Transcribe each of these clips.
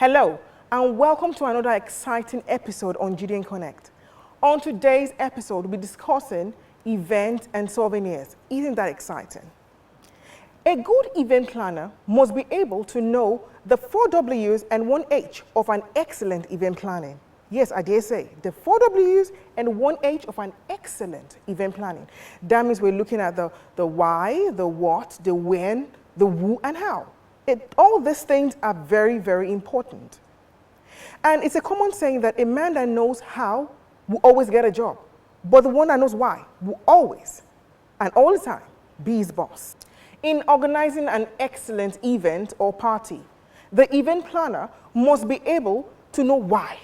Hello, and welcome to another exciting episode on GDN Connect. On today's episode, we'll be discussing events and souvenirs. Isn't that exciting? A good event planner must be able to know the 4 W's and 1 H of an excellent event planning. Yes, I dare say, the 4 W's and 1 H of an excellent event planning. That means we're looking at the why, the what, the when, the who, and how. All these things are very, very important. And it's a common saying that a man that knows how will always get a job, but the one that knows why will always, and all the time, be his boss. In organizing an excellent event or party, the event planner must be able to know why.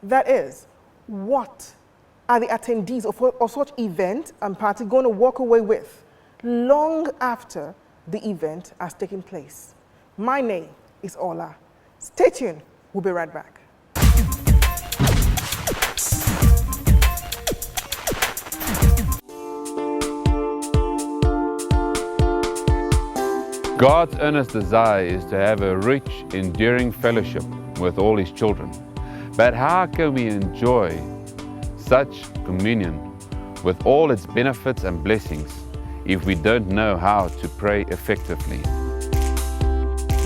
That is, what are the attendees of such event and party going to walk away with long after the event has taken place. My name is Ola. Stay tuned. We'll be right back. God's earnest desire is to have a rich, enduring fellowship with all His children. But how can we enjoy such communion with all its benefits and blessings if we don't know how to pray effectively?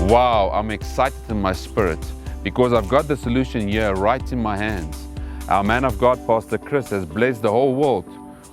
Wow, I'm excited in my spirit because I've got the solution here right in my hands. Our man of God, Pastor Chris, has blessed the whole world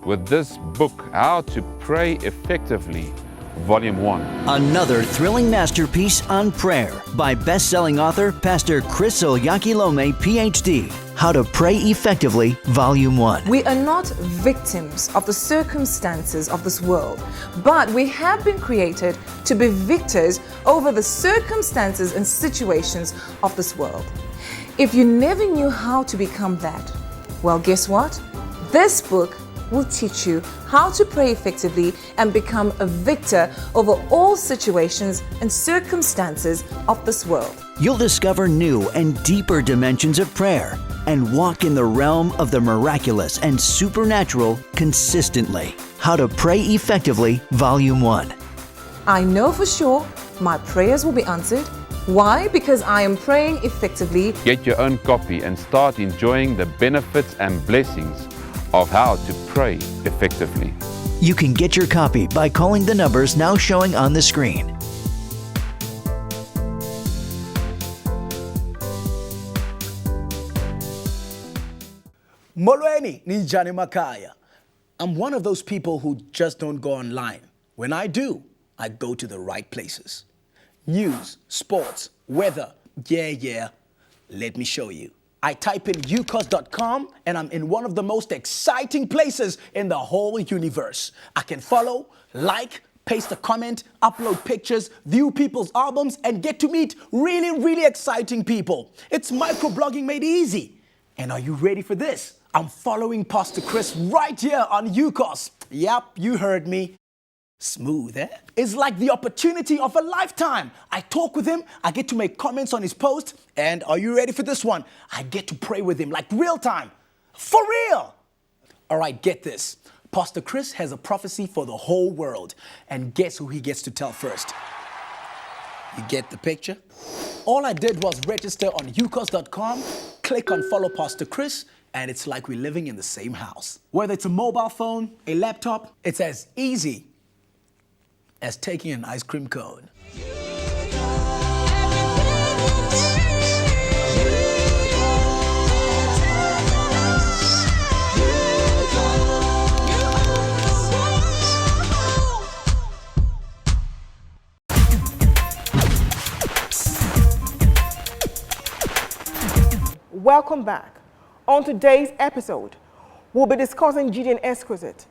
with this book, How to Pray Effectively, Volume 1. Another thrilling masterpiece on prayer by best-selling author Pastor Chris Oyakhilome, PhD. How to Pray Effectively, Volume 1. We are not victims of the circumstances of this world, but we have been created to be victors over the circumstances and situations of this world. If you never knew how to become that, well, guess what? This book will teach you how to pray effectively and become a victor over all situations and circumstances of this world. You'll discover new and deeper dimensions of prayer and walk in the realm of the miraculous and supernatural consistently. How to Pray Effectively, Volume 1. I know for sure my prayers will be answered. Why? Because I am praying effectively. Get your own copy and start enjoying the benefits and blessings of how to pray effectively. You can get your copy by calling the numbers now showing on the screen. Molweni Nijani Makaya. I'm one of those people who just don't go online. When I do, I go to the right places. News, sports, weather, yeah. Let me show you. I type in ukos.com and I'm in one of the most exciting places in the whole universe. I can follow, like, paste a comment, upload pictures, view people's albums, and get to meet really exciting people. It's microblogging made easy. And are you ready for this? I'm following Pastor Chris right here on UCOS. Yep, you heard me. Smooth, eh? It's like the opportunity of a lifetime. I talk with him, I get to make comments on his post, and are you ready for this one? I get to pray with him like real time. For real! All right, get this. Pastor Chris has a prophecy for the whole world, and guess who he gets to tell first? You get the picture? All I did was register on ukos.com, click on follow Pastor Chris, and it's like we're living in the same house. Whether it's a mobile phone, a laptop, it's as easy as taking an ice cream cone. Welcome back. On today's episode, we'll be discussing GDN Exquisite.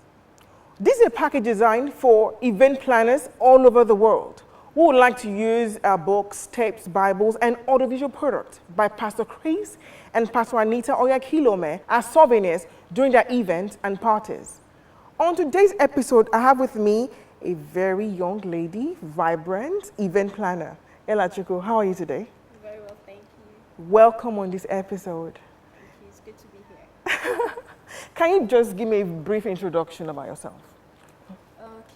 This is a package designed for event planners all over the world who would like to use our books, tapes, Bibles, and audiovisual products by Pastor Chris and Pastor Anita Oyakhilome as souvenirs during their events and parties. On today's episode, I have with me a very young lady, vibrant event planner. Ella Chuku, how are you today? Very well, thank you. Welcome on this episode. Thank you. It's good to be here. Can you just give me a brief introduction about yourself?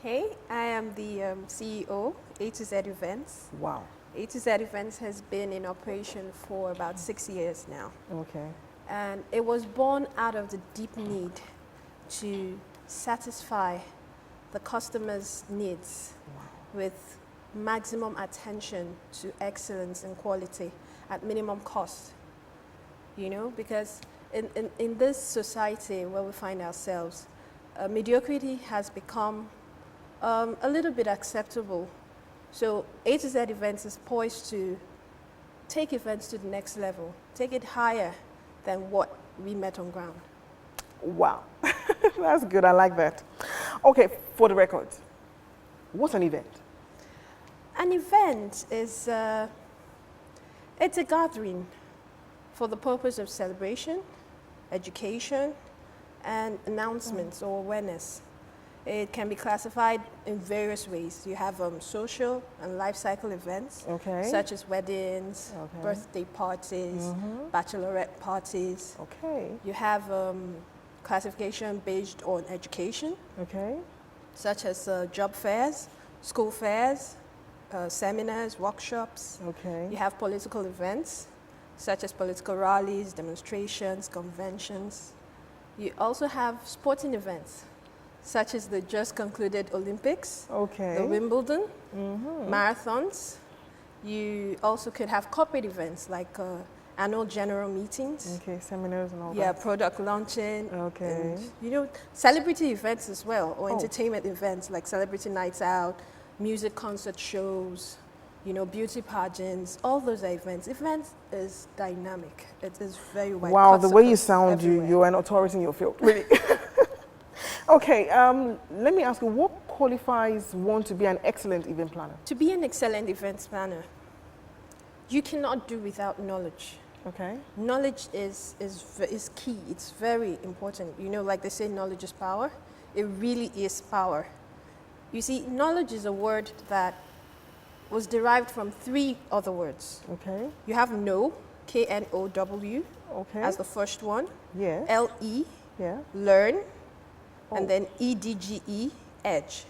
Okay, I am the CEO, A to Z Events. Wow. A to Z Events has been in operation for about 6 years now. Okay. And it was born out of the deep need to satisfy the customer's needs with maximum attention to excellence and quality at minimum cost. You know, because in this society where we find ourselves, mediocrity has become a little bit acceptable. So A to Z Events is poised to take events to the next level, take it higher than what we met on ground. Wow. That's good. I like that. Okay, for the record, what's an event? An event is it's a gathering for the purpose of celebration, education, and announcements or awareness. It can be classified in various ways. You have social and life cycle events, Okay. such as weddings, Okay. birthday parties, bachelorette parties. Okay. You have classification based on education, Okay. such as job fairs, school fairs, seminars, workshops. Okay. You have political events, such as political rallies, demonstrations, conventions. You also have sporting events, such as the just concluded Olympics, Okay. the Wimbledon, marathons. You also could have corporate events like annual general meetings. Okay, seminars and all Yeah, that. product launching. Okay. And, you know, celebrity events as well, or Oh. entertainment events like celebrity nights out, music concert shows, you know, beauty pageants, all those are events. Events is dynamic. It is very wide. Wow, cuts the way you across sound, everywhere. you're an authority in your field, really. Okay, let me ask you, what qualifies one to be an excellent event planner? To be an excellent events planner, you cannot do without knowledge. Okay. Knowledge is key. It's very important. You know, like they say, knowledge is power. It really is power. You see, knowledge is a word that was derived from 3 other words. Okay. You have know, K-N-O-W, Okay. as the first one. Yeah. L-E, Yeah. learn, Oh. and then E-D-G-E, edge.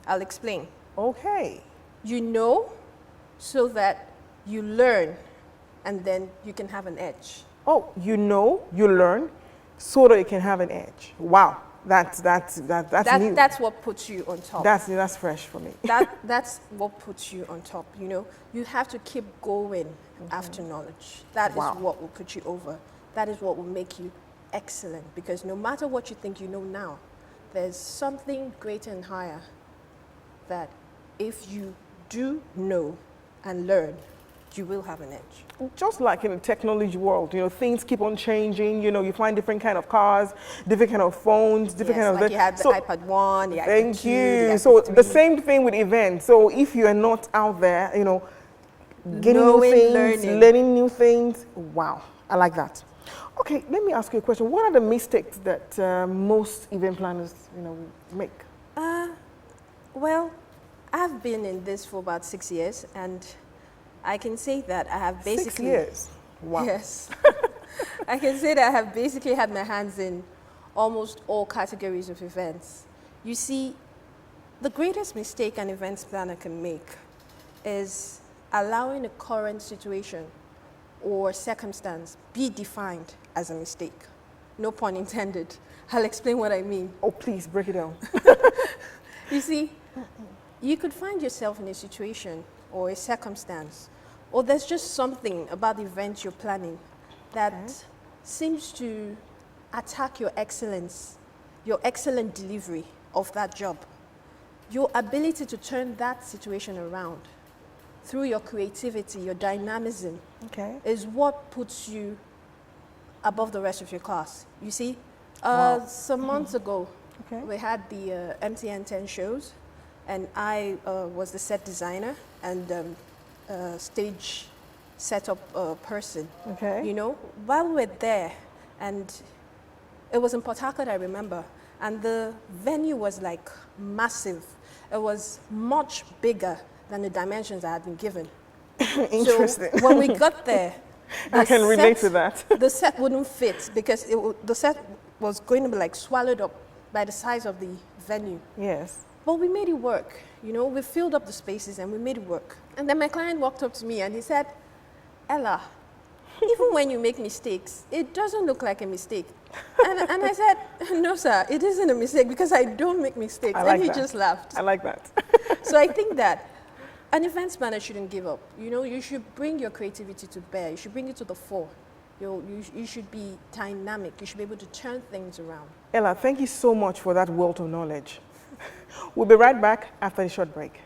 I'll explain. Okay. You know so that you learn, and then you can have an edge. Oh, you know, you learn, so that you can have an edge. Wow, that's new. That's what puts you on top. That's fresh for me. That's what puts you on top. You know, you have to keep going after knowledge. That is Wow. what will put you over. That is what will make you excellent. Because no matter what you think you know now, there's something greater and higher that if you do know and learn, you will have an edge. Just like in the technology world, you know, things keep on changing. You know, you find different kind of cars, different kind of phones, different Yes, kind of. like you had the iPad 1, the iPad 2, Thank the you. iPad So 3. the same thing with events. So if you are not out there, you know, getting new Knowing, things, learning. learning new things, wow, I like that. Okay, let me ask you a question. What are the mistakes that most event planners, you know, make? Well, I've been in this for about 6 years, and I can say that I have basically 6 years. Wow. Yes. I can say that I have basically had my hands in almost all categories of events. You see, the greatest mistake an events planner can make is allowing a current situation or circumstance be defined as a mistake. No pun intended. I'll explain what I mean. Oh, please break it down. You see, you could find yourself in a situation or a circumstance, or there's just something about the event you're planning that seems to attack your excellence, your excellent delivery of that job. Your ability to turn that situation around through your creativity, your dynamism, Okay. is what puts you above the rest of your class. You see, Wow. some months ago, Okay. we had the MTN 10 shows, and I was the set designer and stage setup person. Okay. You know, while we're there, and it was in Port Harcourt, I remember, and the venue was like massive. It was much bigger than the dimensions I had been given. Interesting. So when we got there, I the can relate set- to that. The set wouldn't fit because the set was going to be like swallowed up by the size of the venue. Yes. But we made it work. You know, we filled up the spaces and we made it work. And then my client walked up to me and he said, Ella, even when you make mistakes, it doesn't look like a mistake. And I said, no, sir, it isn't a mistake because I don't make mistakes. I like and he that. just laughed. I like that. So I think that an events planner shouldn't give up. You know, you should bring your creativity to bear. You should bring it to the fore. You should be dynamic. You should be able to turn things around. Ella, thank you so much for that wealth of knowledge. We'll be right back after a short break.